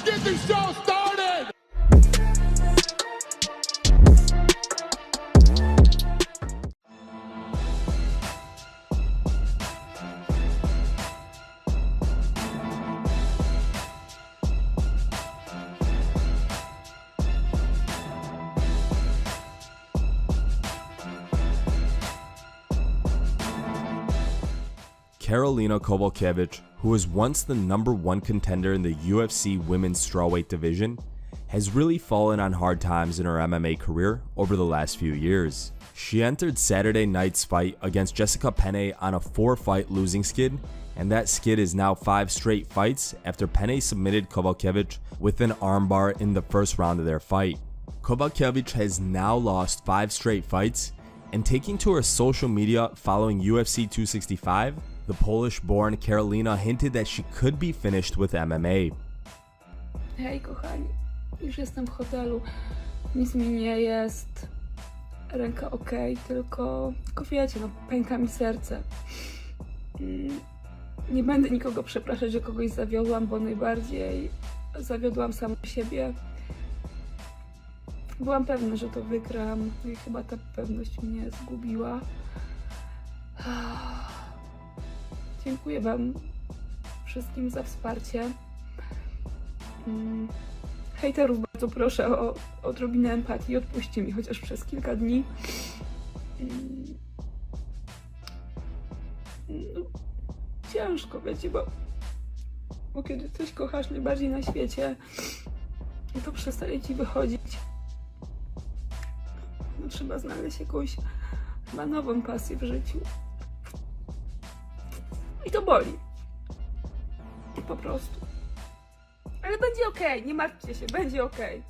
Let's get this show started! Karolina Kowalkiewicz, who was once the #1 contender in the UFC women's strawweight division, has really fallen on hard times in her MMA career over the last few years. She entered Saturday night's fight against Jessica Penne on a 4-fight losing skid, and that skid is now 5 straight fights after Penne submitted Kowalkiewicz with an armbar in the first round of their fight. Kowalkiewicz has now lost 5 straight fights, and taking to her social media following UFC 265, the Polish-born Karolina hinted that she could be finished with MMA. Hej kochani, już jestem w hotelu, nic mi nie jest, ręka okej, tylko wiecie, no pęka mi serce. Nie będę nikogo przepraszać, że kogoś zawiodłam, bo najbardziej zawiodłam samą siebie. Byłam pewna, że to wygram, no i chyba ta pewność mnie zgubiła. Dziękuję wam wszystkim za wsparcie. Hejterów bardzo proszę o odrobinę empatii, odpuśćcie mi chociaż przez kilka dni. No, ciężko, wiecie, bo kiedy coś kochasz najbardziej na świecie, to przestaje ci wychodzić. No, trzeba znaleźć jakąś chyba nową pasję w życiu. I to boli. Po prostu. Ale będzie okej, nie martwcie się, będzie okej.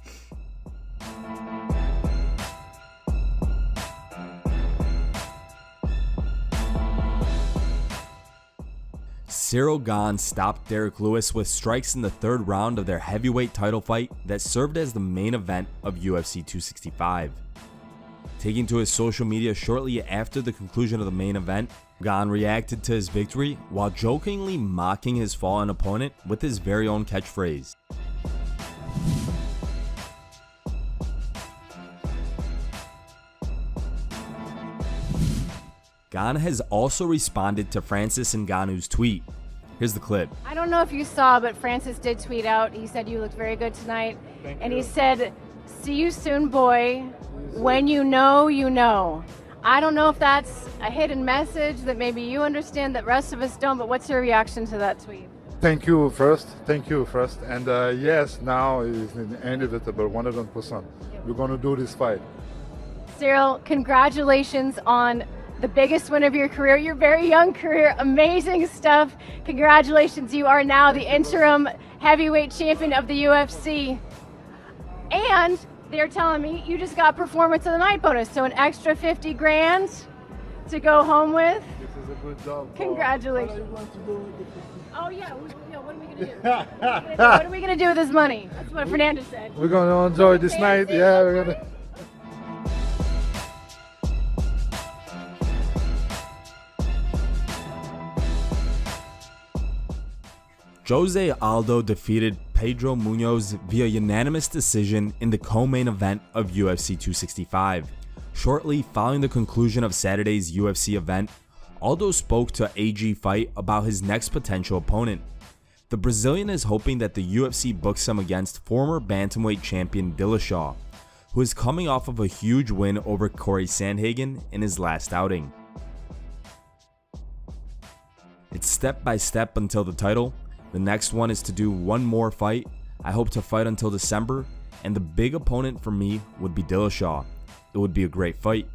Ciryl Gane stopped Derrick Lewis with strikes in the 3rd round of their heavyweight title fight that served as the main event of UFC 265. Taking to his social media shortly after the conclusion of the main event, Gane reacted to his victory while jokingly mocking his fallen opponent with his very own catchphrase. Gane has also responded to Francis Ngannou's tweet. Here's the clip. I don't know if you saw, but Francis did tweet out. He said you looked very good tonight. And he said, "See you soon, boy. When you know, you know." I don't know if that's a hidden message that maybe you understand that rest of us don't, but what's your reaction to that tweet? Thank you first. And yes, now is inevitable, 100%. We're going to do this fight. Ciryl, congratulations on the biggest win of your career, your very young career, amazing stuff. Congratulations, you are now the interim heavyweight champion of the UFC. And they're telling me you just got performance of the night bonus, so an extra 50 grand to go home with. This is a good job. Congratulations. What are you going to do with the 50? Oh yeah, what are we gonna do? What are we gonna do with this money? That's what Fernandez said. We're going to enjoy this night. Yeah, we're going to. Jose Aldo defeated Pedro Munoz via unanimous decision in the co-main event of UFC 265. Shortly following the conclusion of Saturday's UFC event, Aldo spoke to AG Fight about his next potential opponent. The Brazilian is hoping that the UFC books him against former bantamweight champion Dillashaw, who is coming off of a huge win over Corey Sandhagen in his last outing. It's step by step until the title. The next one is to do one more fight. I hope to fight until December, and the big opponent for me would be Dillashaw. It would be a great fight.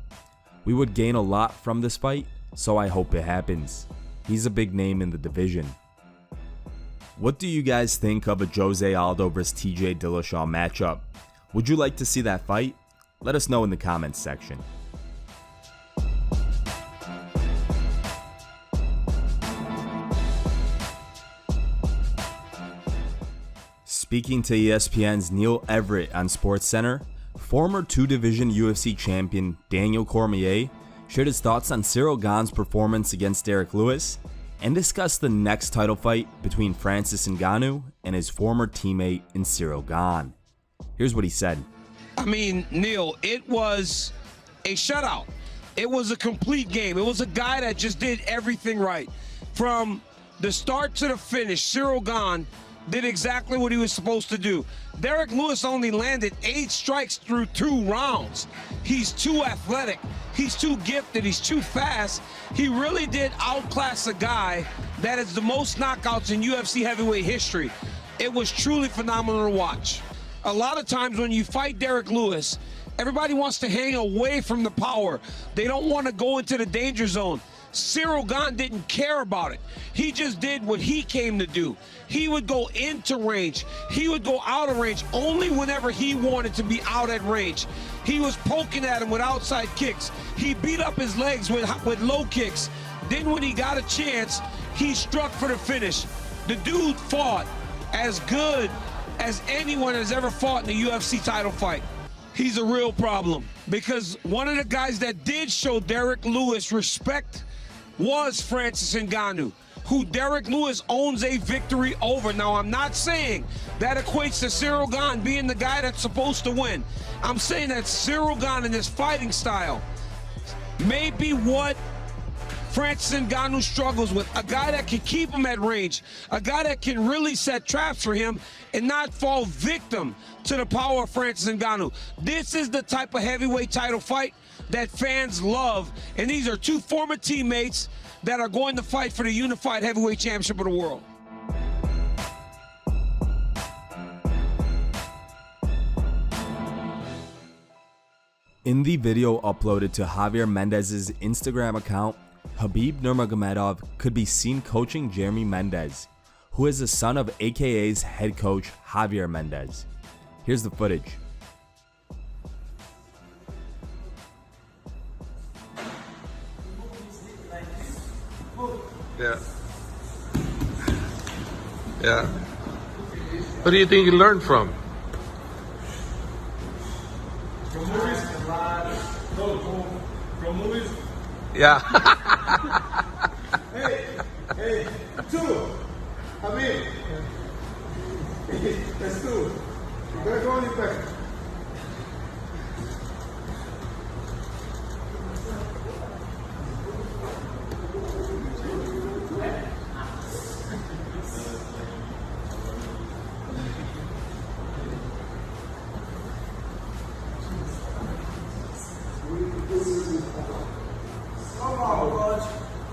We would gain a lot from this fight, so I hope it happens. He's a big name in the division. What do you guys think of a Jose Aldo vs TJ Dillashaw matchup? Would you like to see that fight? Let us know in the comments section. Speaking to ESPN's Neil Everett on SportsCenter, former 2-division UFC champion Daniel Cormier shared his thoughts on Ciryl Gane's performance against Derrick Lewis and discussed the next title fight between Francis Ngannou and his former teammate in Ciryl Gane. Here's what he said. I mean, Neil, it was a shutout. It was a complete game. It was a guy that just did everything right. From the start to the finish, Ciryl Gane did exactly what he was supposed to do. Derrick Lewis only landed 8 strikes through 2 rounds. He's too athletic. He's too gifted. He's too fast. He really did outclass a guy that is the most knockouts in UFC heavyweight history. It was truly phenomenal to watch. A lot of times when you fight Derrick Lewis, everybody wants to hang away from the power. They don't want to go into the danger zone. Ciryl Gane didn't care about it. He just did what he came to do. He would go into range. He would go out of range only whenever he wanted to be out at range. He was poking at him with outside kicks. He beat up his legs with low kicks. Then when he got a chance, he struck for the finish. The dude fought as good as anyone has ever fought in a UFC title fight. He's a real problem because one of the guys that did show Derrick Lewis respect was Francis Ngannou, who Derrick Lewis owns a victory over. Now, I'm not saying that equates to Ciryl Gane being the guy that's supposed to win. I'm saying that Ciryl Gane and his fighting style may be what Francis Ngannou struggles with. A guy that can keep him at range, a guy that can really set traps for him and not fall victim to the power of Francis Ngannou. This is the type of heavyweight title fight that fans love, and these are 2 former teammates that are going to fight for the unified heavyweight championship of the world. In the video uploaded to Javier Mendez's Instagram account, Khabib Nurmagomedov could be seen coaching Jeremy Mendez, who is the son of AKA's head coach Javier Mendez. Here's the footage. Yeah. Yeah. What do you think you learned from? From movies? From movies? Yeah. Hey, 2. I mean, that's 2. You better go on your back.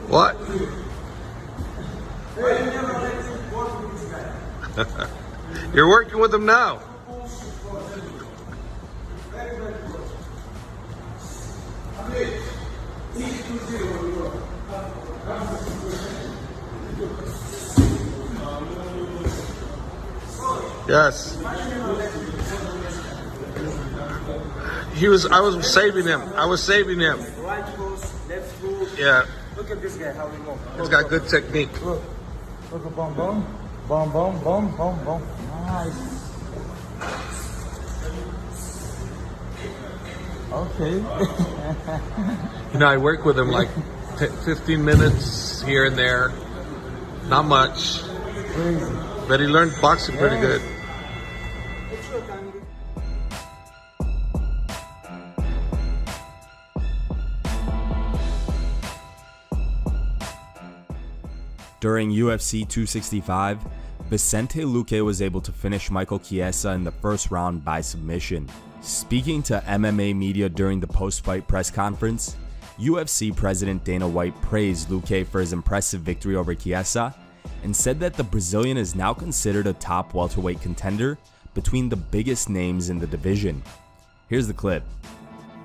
What? You're working with him now. Yes. I was saving him. Right goes, left goes. Yeah. Look at this guy, how he moves. He's got good technique. Look at boom, boom. Boom, boom, boom, boom, boom. Nice. Okay. I work with him like 15 minutes here and there. Not much. Crazy. But he learned boxing pretty good. During UFC 265, Vicente Luque was able to finish Michael Chiesa in the first round by submission. Speaking to MMA media during the post-fight press conference, UFC President Dana White praised Luque for his impressive victory over Chiesa and said that the Brazilian is now considered a top welterweight contender between the biggest names in the division. Here's the clip.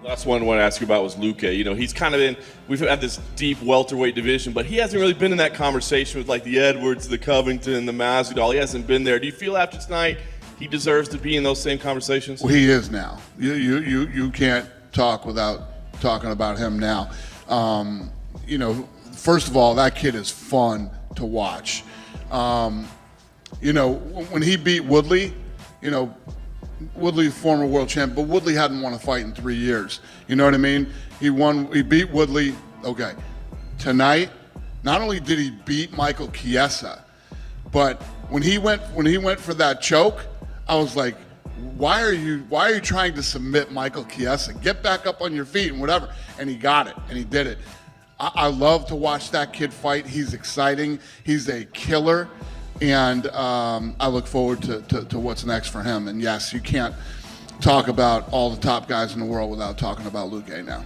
Last one I want to ask you about was Luque. He's kind of we've had this deep welterweight division, but he hasn't really been in that conversation with like the Edwards, the Covington, the Masvidal. He hasn't been there. Do you feel after tonight he deserves to be in those same conversations? Well, he is now. You can't talk without talking about him now. First of all, that kid is fun to watch. When he beat Woodley, Woodley, former world champ, but Woodley hadn't won a fight in 3 years. You know what I mean? He beat Woodley. Okay. Tonight, not only did he beat Michael Chiesa, but when he went for that choke, I was like, why are you trying to submit Michael Chiesa? Get back up on your feet and whatever. And he got it, and he did it. I love to watch that kid fight. He's exciting. He's a killer. And I look forward to what's next for him. And yes, you can't talk about all the top guys in the world without talking about Gane now.